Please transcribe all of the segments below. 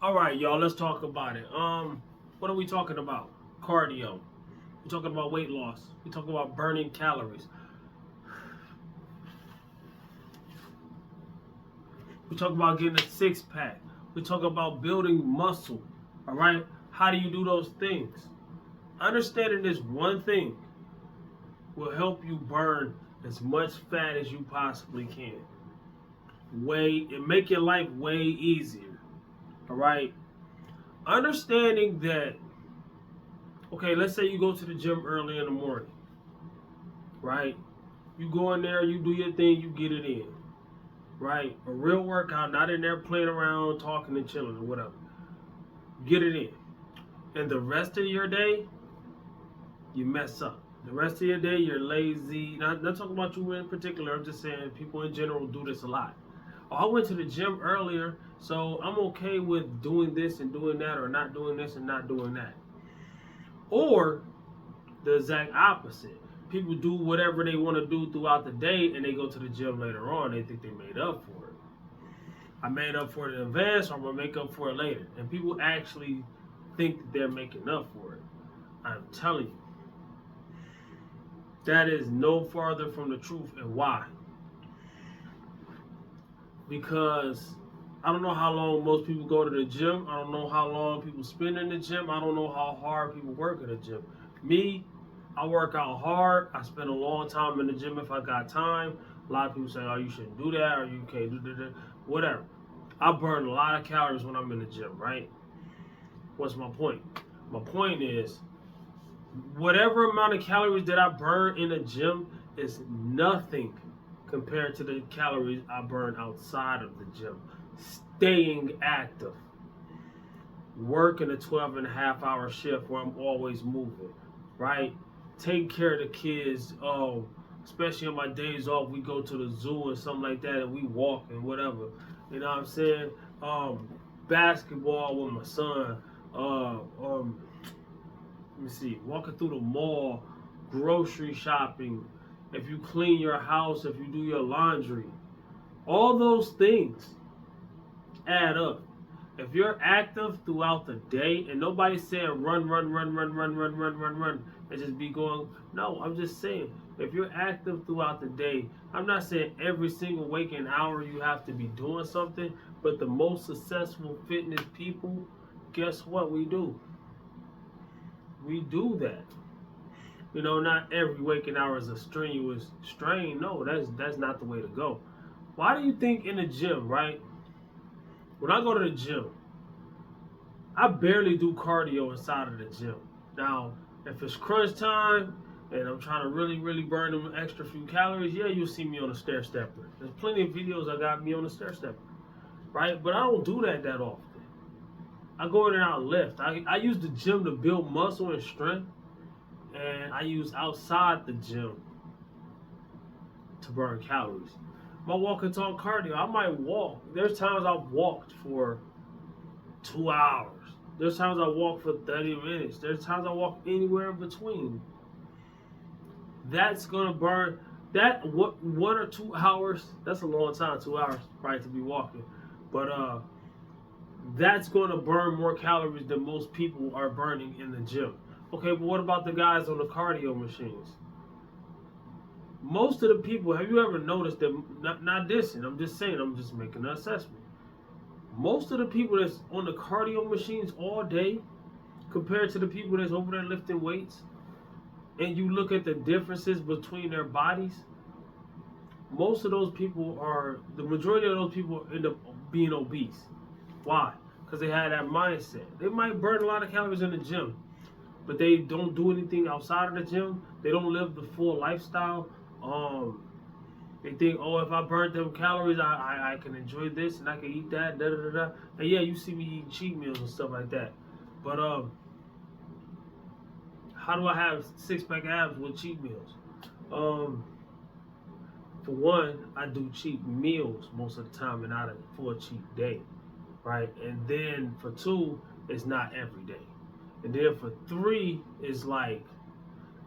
All right, y'all. Let's talk about it. What are we talking about? Cardio. We're talking about weight loss. We're talking about burning calories. We talk about getting a six pack. We talk about building muscle. All right. How do you do those things? Understanding this one thing will help you burn as much fat as you possibly can. Way and make your life way easier. All right. Understanding that. Okay, let's say you go to the gym early in the morning. Right. You go in there, you do your thing, you get it in. Right. A real workout, not in there playing around, talking and chilling or whatever. Get it in. And the rest of your day, you mess up. The rest of your day, you're lazy. Not talking about you in particular. I'm just saying people in general do this a lot. Oh, I went to the gym earlier, so I'm okay with doing this and doing that, or not doing this and not doing that. Or the exact opposite. People do whatever they want to do throughout the day, and they go to the gym later on. They think they made up for it. I made up for it in advance, or I'm gonna make up for it later. And people actually think that they're making up for it. I'm telling you, that is no farther from the truth. And why? Because I don't know how long most people go to the gym. I don't know how long people spend in the gym. I don't know how hard people work at the gym. Me, I work out hard. I spend a long time in the gym if I got time. A lot of people say, oh, you shouldn't do that, or you can't do that, whatever. I burn a lot of calories when I'm in the gym, right? What's my point? My point is, whatever amount of calories that I burn in the gym is nothing compared to the calories I burn outside of the gym. Staying active, working a 12 and a half hour shift where I'm always moving, right? Taking care of the kids. Especially on my days off, we go to the zoo and something like that, and we walk and whatever. You know what I'm saying? Basketball with my son. Let me see, walking through the mall, grocery shopping, if you clean your house, if you do your laundry, all those things add up. If you're active throughout the day, and nobody's saying run, run, run, run, run, run, run, run, run, and just be going, no, I'm just saying, if you're active throughout the day, I'm not saying every single waking hour you have to be doing something, but the most successful fitness people, guess what we do? We do that. You know, not every waking hour is a strenuous strain. No, that's not the way to go. Why do you think in the gym, right? When I go to the gym, I barely do cardio inside of the gym. Now, if it's crunch time and I'm trying to really, really burn them extra few calories, yeah, you'll see me on a stair stepper. There's plenty of videos I got me on a stair stepper, right? But I don't do that often. I go in and out lift. I use the gym to build muscle and strength, and I use outside the gym to burn calories. My walk and talk cardio, I might walk. There's times I've walked for 2 hours. There's times I walk for 30 minutes. There's times I walk anywhere in between. That's gonna burn that what 1 or 2 hours. That's a long time. 2 hours probably to be walking, but that's gonna burn more calories than most people are burning in the gym. Okay, but what about the guys on the cardio machines? Most of the people, have you ever noticed that? Not dissing, I'm just saying, I'm just making an assessment. Most of the people that's on the cardio machines all day, compared to the people that's over there lifting weights, and you look at the differences between their bodies, most of those people are, the majority of those people end up being obese. Why? Because they had that mindset. They might burn a lot of calories in the gym, but they don't do anything outside of the gym. They don't live the full lifestyle. They think, oh, if I burn them calories, I can enjoy this and I can eat that, da da da da. And yeah, you see me eat cheat meals and stuff like that. But how do I have six pack abs with cheat meals? Um, for one, I do cheat meals most of the time and not a full cheat day, right? And then for two, it's not every day. And then for three, it's like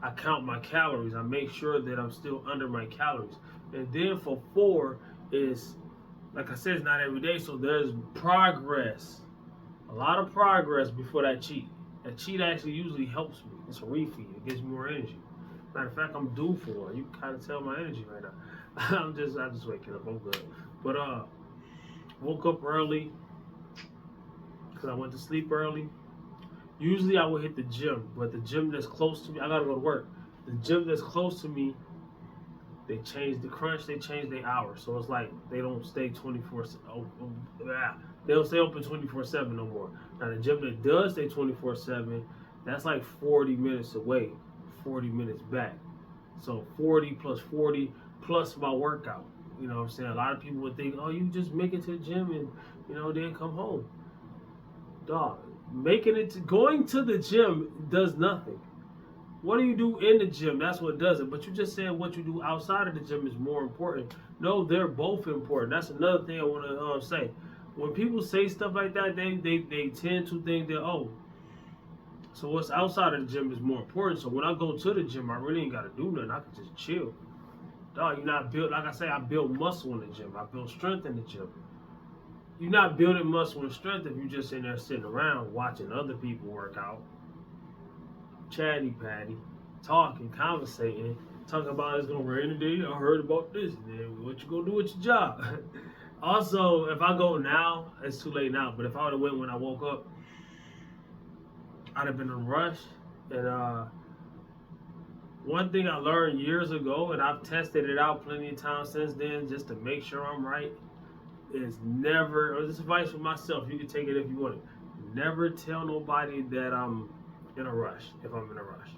I count my calories. I make sure that I'm still under my calories. And then for four is, like I said, it's not every day. So there's progress lot of progress before that cheat. That cheat actually usually helps me. It's a refeed. It gives me more energy. Matter of fact, I'm due for it. You can kind of tell my energy right now. I'm just waking up. I'm good. But woke up early because I went to sleep early. Usually I would hit the gym, but the gym that's close to me, I gotta go to work. The gym that's close to me, they changed the crunch. They changed their hours, so it's like they don't stay 24. They don't stay open 24/7 no more. Now the gym that does stay 24/7, that's like 40 minutes away, 40 minutes back. So 40 plus 40 plus my workout. You know what I'm saying? A lot of people would think, oh, you just make it to the gym and then come home. Dog, going to the gym does nothing. What do you do in the gym? That's what does it. But you just said what you do outside of the gym is more important. No, they're both important. That's another thing I want to say. When people say stuff like that, they tend to think that, oh, so what's outside of the gym is more important. So when I go to the gym, I really ain't got to do nothing. I can just chill. Dog, you're not built, like I say, I build muscle in the gym. I build strength in the gym. You're not building muscle and strength if you're just in there sitting around watching other people work out. Chatty patty, talking, conversating, talking about it's gonna rain today. I heard about this. Then what you gonna do with your job? Also, if I go now, it's too late now. But if I would have went when I woke up, I'd have been in a rush. And one thing I learned years ago, and I've tested it out plenty of times since then, just to make sure I'm right, is never. Or this advice for myself. You can take it if you want it. Never tell nobody that I'm in a rush if I'm in a rush.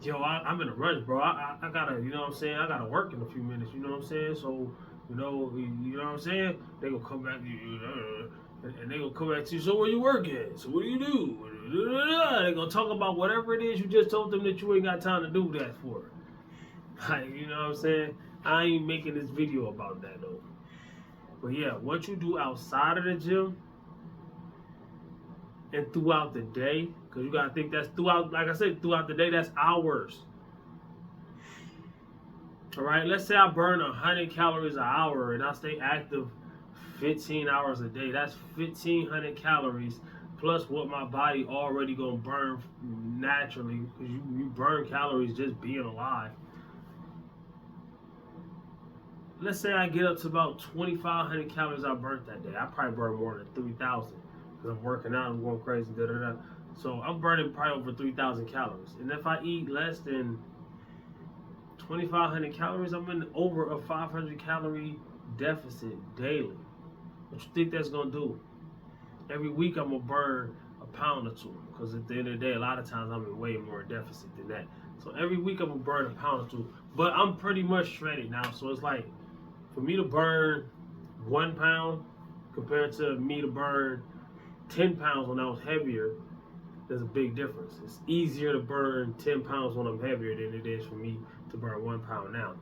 Yo, I'm in a rush, bro. I gotta, you know what I'm saying? I gotta work in a few minutes, you know what I'm saying? So, you know what I'm saying? They gonna come back to you, and they gonna come back to you, so where you work at? So what do you do? They gonna talk about whatever it is you just told them that you ain't got time to do that for. Like, you know what I'm saying? I ain't making this video about that, though. But yeah, what you do outside of the gym and throughout the day, because you gotta think that's throughout, like I said, throughout the day, that's hours. All right, let's say I burn 100 calories an hour and I stay active 15 hours a day. That's 1,500 calories plus what my body already gonna burn naturally, because you burn calories just being alive. Let's say I get up to about 2,500 calories I burnt that day. I probably burn more than 3,000 because I'm working out, I'm going crazy, So I'm burning probably over 3,000 calories. And if I eat less than 2,500 calories, I'm in over a 500 calorie deficit daily. What you think that's gonna do? Every week I'm gonna burn a pound or two, because at the end of the day, a lot of times I'm in way more deficit than that. So every week I'm gonna burn a pound or two, but I'm pretty much shredded now. So it's like, for me to burn 1 pound compared to me to burn 10 pounds when I was heavier, there's a big difference. It's easier to burn 10 pounds when I'm heavier than it is for me to burn 1 pound now,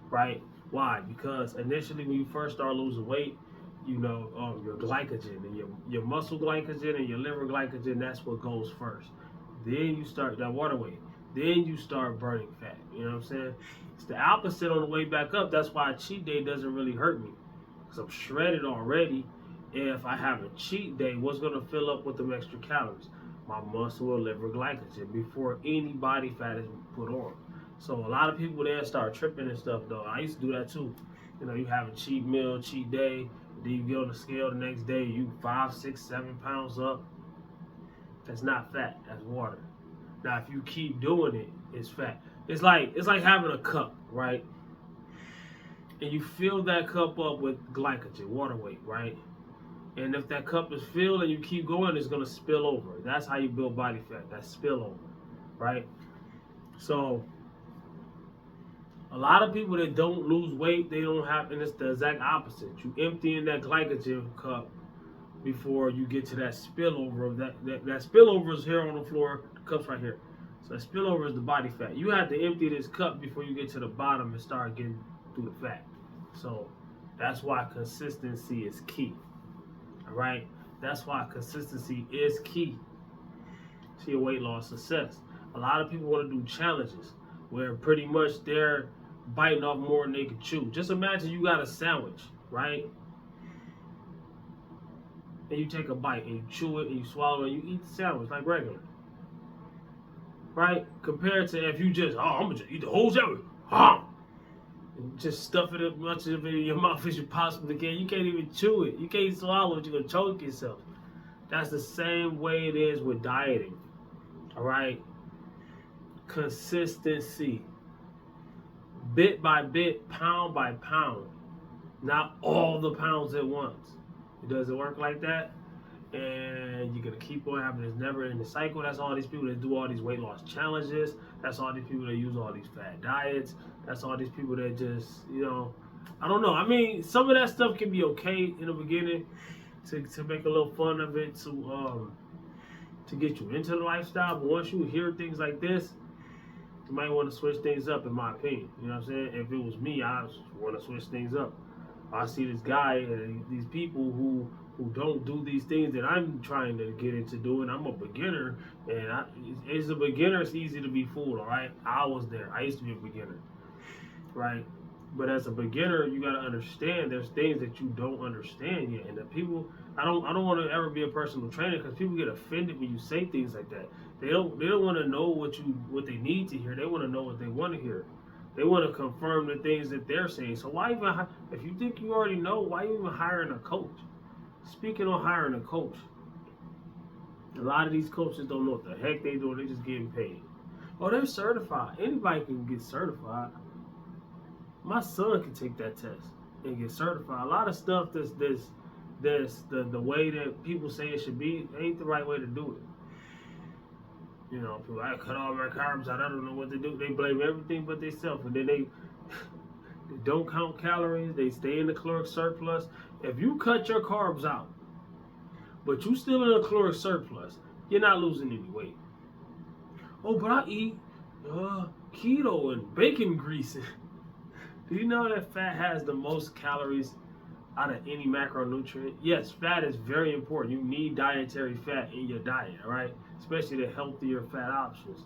right? Why? Because initially when you first start losing weight, your glycogen and your muscle glycogen and your liver glycogen, that's what goes first. Then you start that water weight. Then you start burning fat. You know what I'm saying? It's the opposite on the way back up. That's why a cheat day doesn't really hurt me, because I'm shredded already. If I have a cheat day, what's going to fill up with them extra calories? My muscle or liver glycogen before any body fat is put on. So a lot of people there start tripping and stuff, though. I used to do that too. You have a cheat meal, cheat day, then you get on the scale the next day, you 5, 6, 7 pounds up. That's not fat, that's water. Now if you keep doing it, it's fat. It's like having a cup, right? And you fill that cup up with glycogen, water weight, right? And if that cup is filled and you keep going, it's going to spill over. That's how you build body fat, that spillover, right? So a lot of people that don't lose weight, they don't have, and it's the exact opposite. You empty in that glycogen cup before you get to that spillover of that spillover is here on the floor, the cup's right here. So that spillover is the body fat. You have to empty this cup before you get to the bottom and start getting through the fat. So that's why consistency is key. All right? That's why consistency is key to your weight loss success. A lot of people want to do challenges where pretty much they're biting off more than they can chew. Just imagine you got a sandwich, right? and you take a bite and you chew it and you swallow it and you eat the sandwich like regular. Right? Compared to if you just, I'm gonna just eat the whole sandwich. And just stuff it as much of it in your mouth as you possibly can. You can't even chew it. You can't swallow it. You're gonna choke yourself. That's the same way it is with dieting. All right? Consistency. Bit by bit, pound by pound. Not all the pounds at once. It doesn't work like that. And you're going to keep on having this never-ending cycle. That's all these people that do all these weight loss challenges. That's all these people that use all these fat diets. That's all these people that just, I don't know. I mean, some of that stuff can be okay in the beginning to make a little fun of it, to get you into the lifestyle. But once you hear things like this, you might want to switch things up, in my opinion. You know what I'm saying? If it was me, I want to switch things up. I see this guy and these people who don't do these things that I'm trying to get into doing. I'm a beginner, and as a beginner, it's easy to be fooled, all right? I was there. I used to be a beginner, right? But as a beginner, you got to understand there's things that you don't understand yet. And the people, I don't want to ever be a personal trainer because people get offended when you say things like that. They don't want to know what they need to hear. They want to know what they want to hear. They want to confirm the things that they're saying. So why even, if you think you already know, why you even hiring a coach? Speaking on hiring a coach, a lot of these coaches don't know what the heck they doing. They just getting paid. Oh, they're certified. Anybody can get certified. My son can take that test and get certified. A lot of stuff that's the way that people say it should be ain't the right way to do it. People, I cut all my carbs out. I don't know what to do. They blame everything but themselves, and then they don't count calories. They stay in the caloric surplus. If you cut your carbs out, but you still in a caloric surplus, you're not losing any weight. Oh, but I eat keto and bacon grease. Do you know that fat has the most calories out of any macronutrient? Yes, fat is very important. You need dietary fat in your diet, all right? Especially the healthier fat options.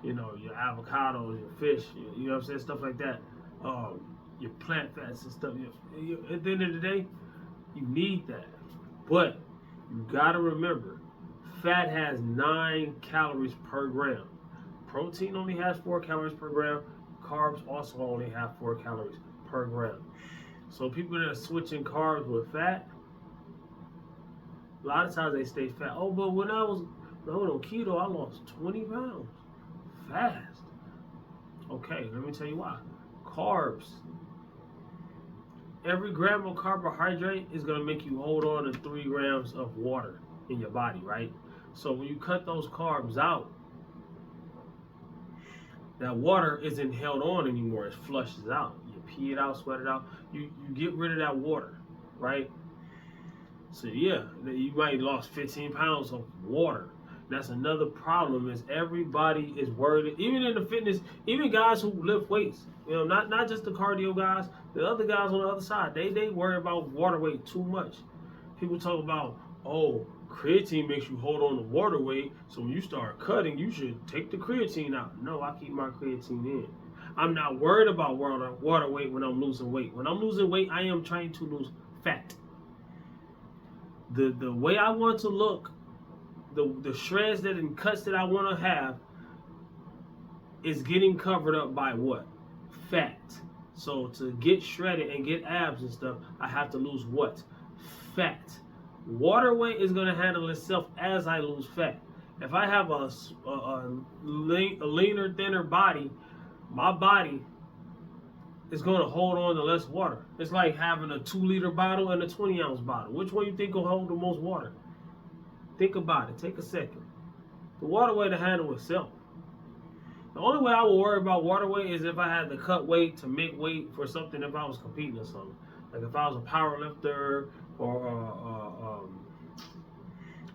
Your avocados, your fish, you know what I'm saying? Stuff like that. Your plant fats and stuff. At the end of the day, you need that. But you got to remember, fat has 9 calories per gram. Protein only has 4 calories per gram. Carbs also only have 4 calories per gram. So people that are switching carbs with fat, a lot of times they stay fat. Oh, but when I was on keto, I lost 20 pounds fast. Okay, let me tell you why. Carbs. Every gram of carbohydrate is going to make you hold on to 3 grams of water in your body, right? So when you cut those carbs out, that water isn't held on anymore. It flushes out. You pee it out, sweat it out. You get rid of that water, right? So yeah, you might have lost 15 pounds of water. That's another problem, is everybody is worried. Even in the fitness, even guys who lift weights, not just the cardio guys, the other guys on the other side, they worry about water weight too much. People talk about, creatine makes you hold on to water weight, so when you start cutting, you should take the creatine out. No, I keep my creatine in. I'm not worried about water weight when I'm losing weight. When I'm losing weight, I am trying to lose fat. The way I want to look, the shreds and cuts that I want to have is getting covered up by what? Fat. So to get shredded and get abs and stuff, I have to lose what? Fat. Water weight is going to handle itself as I lose fat. If I have a leaner, thinner body, my body is going to hold on to less water. It's like having a 2-liter bottle and a 20-ounce bottle. Which one you think will hold the most water? Think about it. Take a second. The water weight to handle itself. The only way I would worry about water weight is if I had to cut weight to make weight for something, if I was competing or something. Like if I was a power lifter or a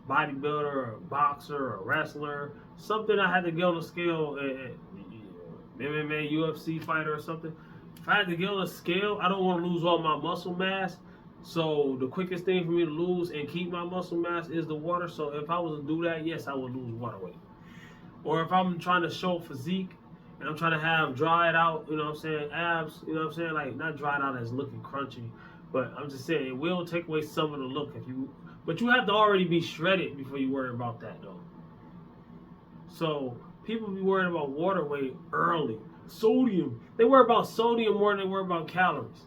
bodybuilder or a boxer or a wrestler, something I had to get on a scale, MMA, UFC fighter or something. If I had to get on a scale, I don't want to lose all my muscle mass. So the quickest thing for me to lose and keep my muscle mass is the water. So if I was to do that, yes, I would lose water weight. Or if I'm trying to show physique and I'm trying to have dried out, abs, like not dried out as looking crunchy, but I'm just saying it will take away some of the look if you But you have to already be shredded before you worry about that, though. So people be worried about water weight early. Sodium. They worry about sodium more than they worry about calories.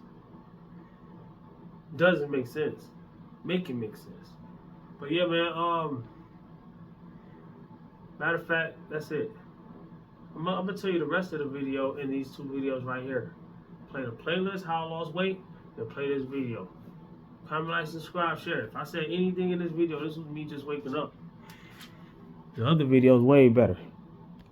Doesn't make sense. Make it make sense. But yeah, man. Matter of fact, that's it. I'm gonna tell you the rest of the video in these two videos right here. Play the playlist, how I lost weight, then play this video. Comment, like, subscribe, share. If I said anything in this video, this was me just waking up. The other video is way better.